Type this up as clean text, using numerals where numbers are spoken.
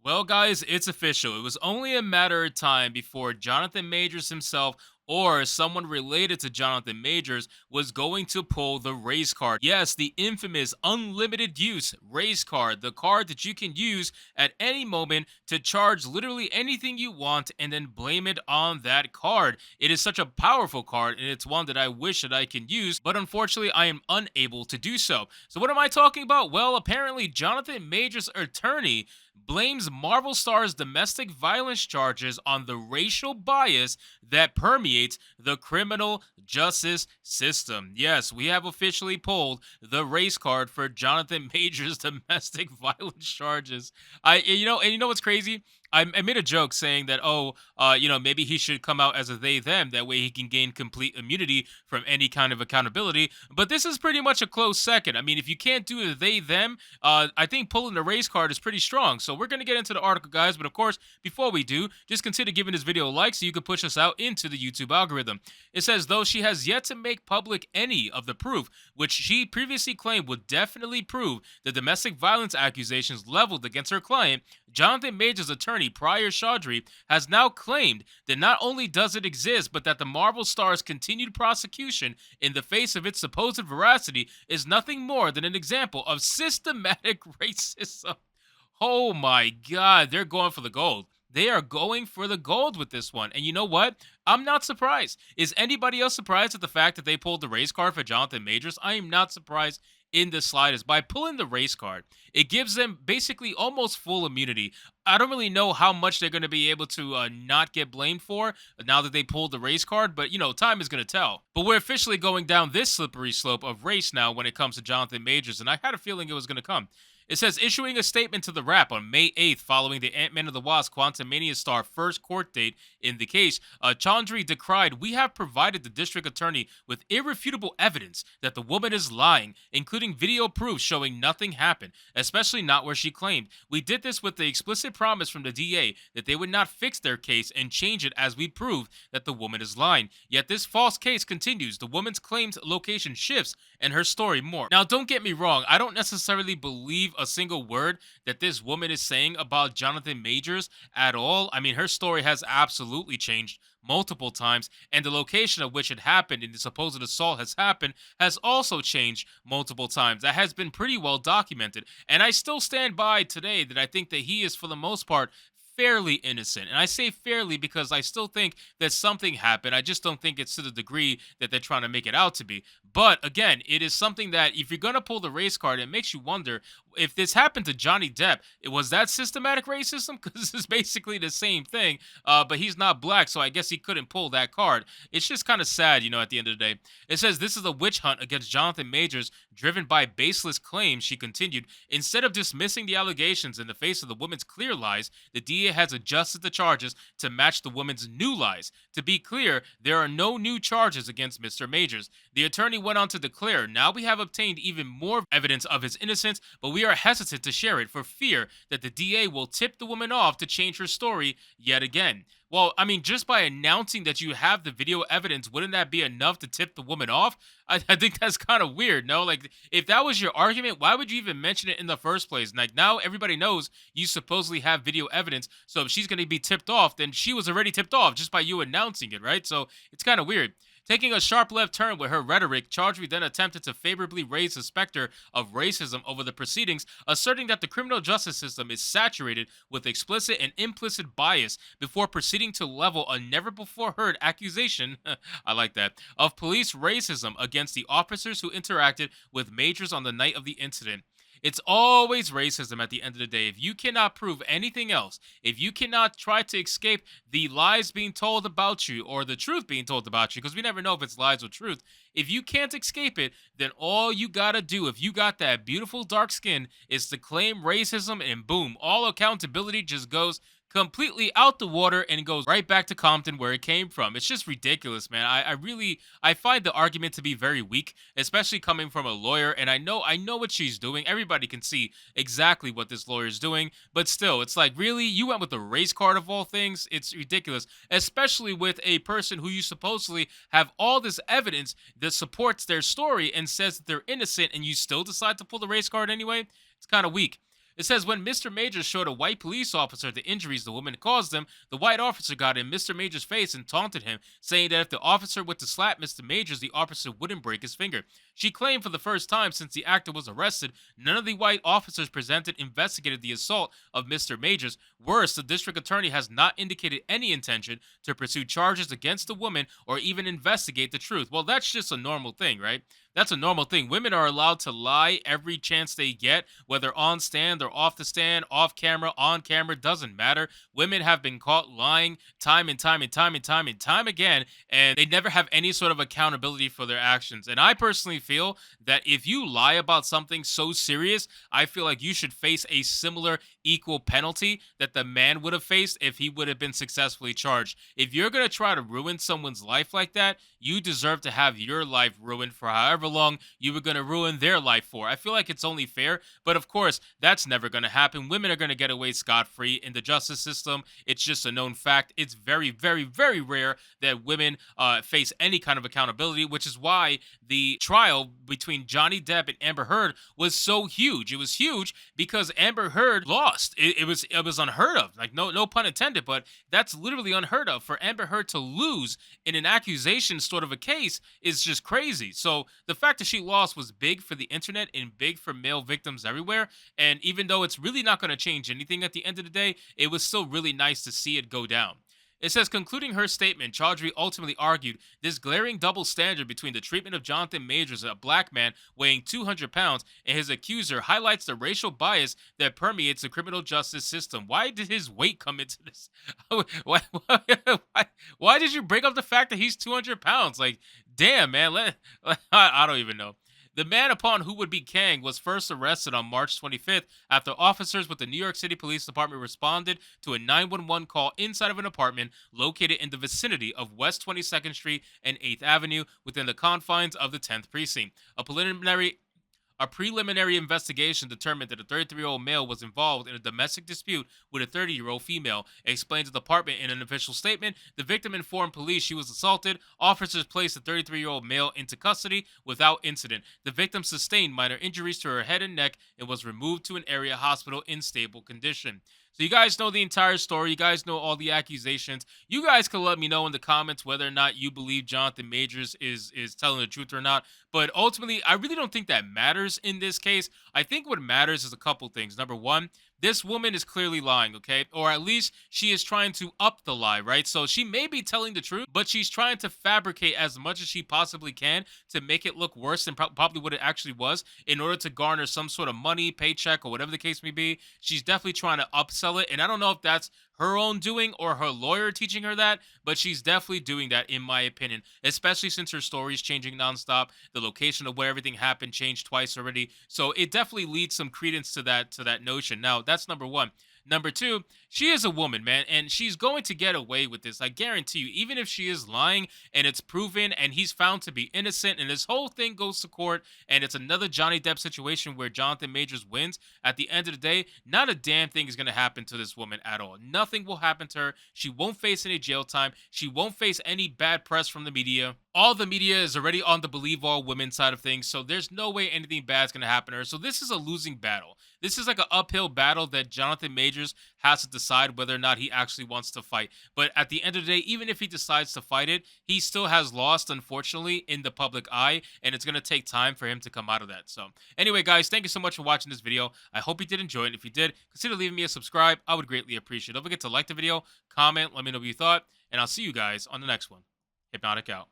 Well, guys, it's official. It was only a matter of time before Jonathan Majors himself or someone related to Jonathan Majors was going to pull the race card. Yes, the infamous unlimited use race card, the card that you can use at any moment to charge literally anything you want and then blame it on that card. It is such a powerful card and it's one that I wish that I can use, but unfortunately I am unable to do so. So what am I talking about? Well, apparently Jonathan Majors' attorney blames Marvel Star's domestic violence charges on the racial bias that permeates the criminal justice system. Yes, we have officially pulled the race card for Jonathan Majors' domestic violence charges. And you know what's crazy? I made a joke saying that, maybe he should come out as a they them. That way he can gain complete immunity from any kind of accountability. But this is pretty much a close second. I mean, if you can't do a they them, I think pulling the race card is pretty strong. So we're going to get into the article, guys. But of course, before we do, just consider giving this video a like so you can push us out into the YouTube algorithm. It says, though she has yet to make public any of the proof, which she previously claimed would definitely prove the domestic violence accusations leveled against her client, Jonathan Majors' attorney, Pryor Chaudhry, has now claimed that not only does it exist, but that the Marvel star's continued prosecution in the face of its supposed veracity is nothing more than an example of systematic racism. Oh my God, they're going for the gold. They are going for the gold with this one. And you know what? I'm not surprised. Is anybody else surprised at the fact that they pulled the race card for Jonathan Majors? I am not surprised in the slightest. By pulling the race card, it gives them basically almost full immunity. I don't really know how much they're going to be able to not get blamed for now that they pulled the race card, but time is going to tell. But we're officially going down this slippery slope of race now when it comes to Jonathan Majors, and I had a feeling it was going to come. It says, issuing a statement to the Wrap on May 8th following the Ant-Man and the Wasp Quantumania star first court date in the case, Chandri decried, "We have provided the district attorney with irrefutable evidence that the woman is lying, including video proof showing nothing happened, especially not where she claimed. We did this with the explicit promise from the DA that they would not fix their case and change it as we prove that the woman is lying. Yet this false case continues. The woman's claimed location shifts and her story more." Now, don't get me wrong. I don't necessarily believe a single word that this woman is saying about Jonathan Majors at all. I mean, her story has absolutely changed multiple times, and the location of which it happened and the supposed assault has happened has also changed multiple times. That has been pretty well documented. And I still stand by today that I think that he is, for the most part, fairly innocent. And I say fairly because I still think that something happened. I just don't think it's to the degree that they're trying to make it out to be. But again, it is something that if you're going to pull the race card, it makes you wonder if this happened to Johnny Depp, was that systematic racism? Because it's basically the same thing, but he's not black, so I guess he couldn't pull that card. It's just kind of sad, at the end of the day. It says, this is a witch hunt against Jonathan Majors driven by baseless claims, she continued. Instead of dismissing the allegations in the face of the woman's clear lies, the DA has adjusted the charges to match the woman's new lies. To be clear, there are no new charges against Mr. Majors. The attorney went on to declare, now we have obtained even more evidence of his innocence, but we are hesitant to share it for fear that the DA will tip the woman off to change her story yet again. Well, I mean, just by announcing that you have the video evidence, wouldn't that be enough to tip the woman off? I think that's kind of weird, no? Like, if that was your argument, why would you even mention it in the first place? Like, now everybody knows you supposedly have video evidence, so if she's going to be tipped off, then she was already tipped off just by you announcing it, right? So it's kind of weird. Taking a sharp left turn with her rhetoric, Chaudhry then attempted to favorably raise the specter of racism over the proceedings, asserting that the criminal justice system is saturated with explicit and implicit bias before proceeding to level a never-before-heard accusation, I like that, of police racism against the officers who interacted with Majors on the night of the incident. It's always racism at the end of the day. If you cannot prove anything else, if you cannot try to escape the lies being told about you or the truth being told about you, because we never know if it's lies or truth, if you can't escape it, then all you gotta do, if you got that beautiful dark skin, is to claim racism and boom, all accountability just goes completely out the water and goes right back to Compton where it came from. It's just ridiculous, man. I find the argument to be very weak, especially coming from a lawyer. And I know what she's doing. Everybody can see exactly what this lawyer is doing, but still, it's like, really, you went with the race card of all things. It's ridiculous, especially with a person who you supposedly have all this evidence that supports their story and says that they're innocent, and you still decide to pull the race card anyway. It's kind of weak. It says when Mr. Majors showed a white police officer the injuries the woman caused him, the white officer got in Mr. Majors' face and taunted him, saying that if the officer were to slap Mr. Majors, the officer wouldn't break his finger. She claimed for the first time since the actor was arrested, none of the white officers presented investigated the assault of Mr. Majors. Worse, the district attorney has not indicated any intention to pursue charges against the woman or even investigate the truth. Well, that's just a normal thing, right? That's a normal thing. Women are allowed to lie every chance they get, whether on stand or off the stand, off camera, on camera, doesn't matter. Women have been caught lying time and time and time and time and time again, and they never have any sort of accountability for their actions. And I personally feel that if you lie about something so serious, I feel like you should face a similar equal penalty that the man would have faced if he would have been successfully charged. If you're going to try to ruin someone's life like that, you deserve to have your life ruined for however long you were going to ruin their life for. I feel like it's only fair, but of course, that's never going to happen. Women are going to get away scot-free in the justice system. It's just a known fact. It's very, very, very rare that women face any kind of accountability, which is why the trial between Johnny Depp and Amber Heard was so huge. It was huge because Amber Heard lost. It was unheard of. Like no pun intended, but that's literally unheard of for Amber Heard to lose in an accusation sort of a case is just crazy. So the fact that she lost was big for the internet and big for male victims everywhere. And even though it's really not going to change anything at the end of the day, it was still really nice to see it go down. It says, concluding her statement, Chaudhry ultimately argued this glaring double standard between the treatment of Jonathan Majors, a black man weighing 200 pounds, and his accuser highlights the racial bias that permeates the criminal justice system. Why did his weight come into this? Why did you bring up the fact that he's 200 pounds? Like, damn, man. I don't even know. The man upon who would be Kang was first arrested on March 25th after officers with the New York City Police Department responded to a 911 call inside of an apartment located in the vicinity of West 22nd Street and 8th Avenue within the confines of the 10th Precinct. A preliminary investigation determined that a 33-year-old male was involved in a domestic dispute with a 30-year-old female. It explained to the department in an official statement. The victim informed police she was assaulted. Officers placed the 33-year-old male into custody without incident. The victim sustained minor injuries to her head and neck and was removed to an area hospital in stable condition. So you guys know the entire story. You guys know all the accusations. You guys can let me know in the comments whether or not you believe Jonathan Majors is telling the truth or not. But ultimately, I really don't think that matters in this case. I think what matters is a couple things. Number one, this woman is clearly lying, okay? Or at least she is trying to up the lie, right? So she may be telling the truth, but she's trying to fabricate as much as she possibly can to make it look worse than probably what it actually was in order to garner some sort of money, paycheck, or whatever the case may be. She's definitely trying to upsell it. And I don't know if that's her own doing or her lawyer teaching her that, but she's definitely doing that in my opinion, especially since her story is changing nonstop. The location of where everything happened changed twice already. So it definitely leads some credence to that notion. Now, that's number one. Number two, she is a woman, man, and she's going to get away with this. I guarantee you, even if she is lying and it's proven and he's found to be innocent and this whole thing goes to court and it's another Johnny Depp situation where Jonathan Majors wins, at the end of the day, not a damn thing is going to happen to this woman at all. Nothing will happen to her. She won't face any jail time. She won't face any bad press from the media. All the media is already on the believe all women side of things, so there's no way anything bad is going to happen to her. So this is a losing battle. This is like an uphill battle that Jonathan Majors has to decide whether or not he actually wants to fight. But at the end of the day, even if he decides to fight it, he still has lost, unfortunately, in the public eye, and it's going to take time for him to come out of that. So anyway, guys, thank you so much for watching this video. I hope you did enjoy it. If you did, consider leaving me a subscribe. I would greatly appreciate it. Don't forget to like the video, comment, let me know what you thought, and I'll see you guys on the next one. Hypnotic out.